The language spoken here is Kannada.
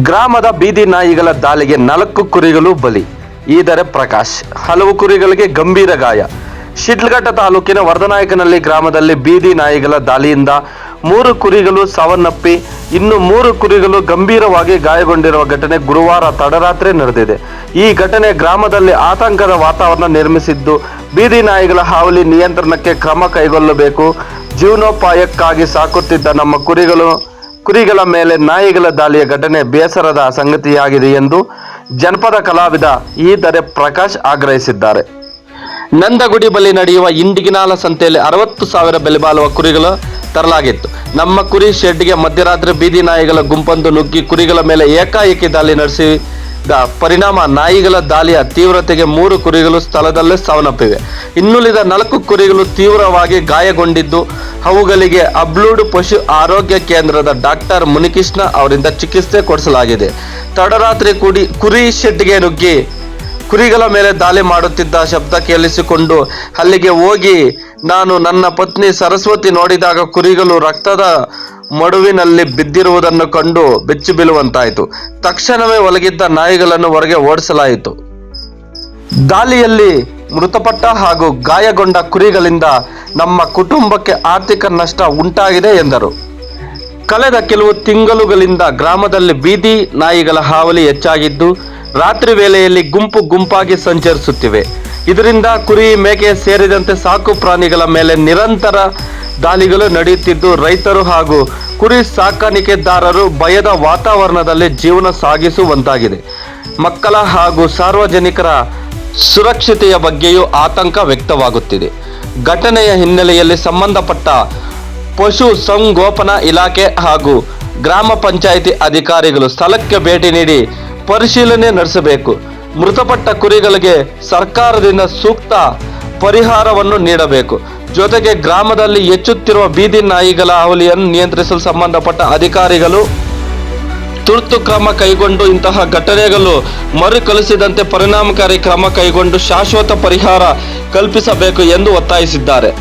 ಗ್ರಾಮದ ಬೀದಿ ನಾಯಿಗಳ ದಾಳಿಗೆ 4 ಕುರಿಗಳು ಬಲಿ. ಈದರೆ ಪ್ರಕಾಶ್. ಹಲವು ಕುರಿಗಳಿಗೆ ಗಂಭೀರ ಗಾಯ. ಶಿಡ್ಲಘಟ್ಟ ತಾಲೂಕಿನ ವರದನಾಯಕನಹಳ್ಳಿ ಗ್ರಾಮದಲ್ಲಿ ಬೀದಿ ನಾಯಿಗಳ ದಾಳಿಯಿಂದ 3 ಕುರಿಗಳು ಸಾವನ್ನಪ್ಪಿ ಇನ್ನು 3 ಕುರಿಗಳು ಗಂಭೀರವಾಗಿ ಗಾಯಗೊಂಡಿರುವ ಘಟನೆ ಗುರುವಾರ ತಡರಾತ್ರಿ ನಡೆದಿದೆ. ಈ ಘಟನೆ ಗ್ರಾಮದಲ್ಲಿ ಆತಂಕದ ವಾತಾವರಣ ನಿರ್ಮಿಸಿದ್ದು, ಬೀದಿ ನಾಯಿಗಳ ಹಾವಳಿ ನಿಯಂತ್ರಣಕ್ಕೆ ಕ್ರಮ ಕೈಗೊಳ್ಳಬೇಕು. ಜೀವನೋಪಾಯಕ್ಕಾಗಿ ಸಾಕುತ್ತಿದ್ದ ನಮ್ಮ ಕುರಿಗಳ ಮೇಲೆ ನಾಯಿಗಳ ದಾಳಿಯ ಘಟನೆ ಬೇಸರದ ಸಂಗತಿಯಾಗಿದೆ ಎಂದು ಜನಪದ ಕಲಾವಿದ ಈದರೆ ಪ್ರಕಾಶ್ ಆಗ್ರಹಿಸಿದ್ದಾರೆ. ನಂದಗುಡಿ ಬಳಿ ನಡೆಯುವ ಇಂಡಿಗಿನಾಲ ಸಂತೆಯಲ್ಲಿ 60,000 ಬೆಲೆ ಬಾಳುವ ಕುರಿಗಳು ತರಲಾಗಿತ್ತು. ನಮ್ಮ ಕುರಿ ಶೆಡ್ಗೆ ಮಧ್ಯರಾತ್ರಿ ಬೀದಿ ನಾಯಿಗಳ ಗುಂಪೊಂದು ನುಗ್ಗಿ ಕುರಿಗಳ ಮೇಲೆ ಏಕಾಏಕಿ ದಾಳಿ ನಡೆಸಿದ ಪರಿಣಾಮ ನಾಯಿಗಳ ದಾಳಿಯ ತೀವ್ರತೆಗೆ 3 ಕುರಿಗಳು ಸ್ಥಳದಲ್ಲೇ ಸಾವನ್ನಪ್ಪಿವೆ. ಇನ್ನುಳಿದ 4 ಕುರಿಗಳು ತೀವ್ರವಾಗಿ ಗಾಯಗೊಂಡಿದ್ದು, ಅವುಗಳಿಗೆ ಅಬ್ಲೂಡು ಪಶು ಆರೋಗ್ಯ ಕೇಂದ್ರದ ಡಾಕ್ಟರ್ ಮುನಿಕೃಷ್ಣ ಅವರಿಂದ ಚಿಕಿತ್ಸೆ ಕೊಡಿಸಲಾಗಿದೆ. ತಡರಾತ್ರಿ ಕುರಿ ಶೆಡ್ಗೆ ನುಗ್ಗಿ ಕುರಿಗಳ ಮೇಲೆ ದಾಳಿ ಮಾಡುತ್ತಿದ್ದ ಶಬ್ದ ಕೇಳಿಸಿಕೊಂಡು ಅಲ್ಲಿಗೆ ಹೋಗಿ ನಾನು ನನ್ನ ಪತ್ನಿ ಸರಸ್ವತಿ ನೋಡಿದಾಗ ಕುರಿಗಳು ರಕ್ತದ ಮಡುವಿನಲ್ಲಿ ಬಿದ್ದಿರುವುದನ್ನು ಕಂಡು ಬೆಚ್ಚಿ ಬೀಳುವಂತಾಯಿತು. ತಕ್ಷಣವೇ ಒಳಗಿದ್ದ ನಾಯಿಗಳನ್ನು ಹೊರಗೆ ಓಡಿಸಲಾಯಿತು. ದಾಳಿಯಲ್ಲಿ ಮೃತಪಟ್ಟ ಹಾಗೂ ಗಾಯಗೊಂಡ ಕುರಿಗಳಿಂದ ನಮ್ಮ ಕುಟುಂಬಕ್ಕೆ ಆರ್ಥಿಕ ನಷ್ಟ ಉಂಟಾಗಿದೆ ಎಂದರು. ಕಳೆದ ಕೆಲವು ತಿಂಗಳುಗಳಿಂದ ಗ್ರಾಮದಲ್ಲಿ ಬೀದಿ ನಾಯಿಗಳ ಹಾವಳಿ ಹೆಚ್ಚಾಗಿದ್ದು, ರಾತ್ರಿ ವೇಳೆಯಲ್ಲಿ ಗುಂಪಾಗಿ ಸಂಚರಿಸುತ್ತಿವೆ. ಇದರಿಂದ ಕುರಿ, ಮೇಕೆ ಸೇರಿದಂತೆ ಸಾಕು ಪ್ರಾಣಿಗಳ ಮೇಲೆ ನಿರಂತರ ದಾಳಿಗಳು ನಡೆಯುತ್ತಿದ್ದು, ರೈತರು ಹಾಗೂ ಕುರಿ ಸಾಕಾಣಿಕೆದಾರರು ಭಯದ ವಾತಾವರಣದಲ್ಲಿ ಜೀವನ ಸಾಗಿಸುವಂತಾಗಿದೆ. ಮಕ್ಕಳ ಹಾಗೂ ಸಾರ್ವಜನಿಕರ ಸುರಕ್ಷತೆಯ ಬಗ್ಗೆಯೂ ಆತಂಕ ವ್ಯಕ್ತವಾಗುತ್ತಿದೆ. ಘಟನೆಯ ಹಿನ್ನೆಲೆಯಲ್ಲಿ ಸಂಬಂಧಪಟ್ಟ ಪಶು ಸಂಗೋಪನಾ ಇಲಾಖೆ ಹಾಗೂ ಗ್ರಾಮ ಪಂಚಾಯಿತಿ ಅಧಿಕಾರಿಗಳು ಸ್ಥಳಕ್ಕೆ ಭೇಟಿ ನೀಡಿ ಪರಿಶೀಲನೆ ನಡೆಸಬೇಕು. ಮೃತಪಟ್ಟ ಕುರಿಗಳಿಗೆ ಸರ್ಕಾರದಿಂದ ಸೂಕ್ತ ಪರಿಹಾರವನ್ನು ನೀಡಬೇಕು. ಜೊತೆಗೆ ಗ್ರಾಮದಲ್ಲಿ ಹೆಚ್ಚುತ್ತಿರುವ ಬೀದಿ ನಾಯಿಗಳ ಹಾವಳಿಯನ್ನು ನಿಯಂತ್ರಿಸಲು ಸಂಬಂಧಪಟ್ಟ ಅಧಿಕಾರಿಗಳು ತುರ್ತು ಕ್ರಮ ಕೈಗೊಂಡು ಇಂತಹ ಘಟನೆಗಳು ಮರುಕಳಿಸದಂತೆ ಪರಿಣಾಮಕಾರಿ ಕ್ರಮ ಕೈಗೊಂಡು ಶಾಶ್ವತ ಪರಿಹಾರ ಕಲ್ಪಿಸಬೇಕು ಎಂದು ಒತ್ತಾಯಿಸಿದ್ದಾರೆ.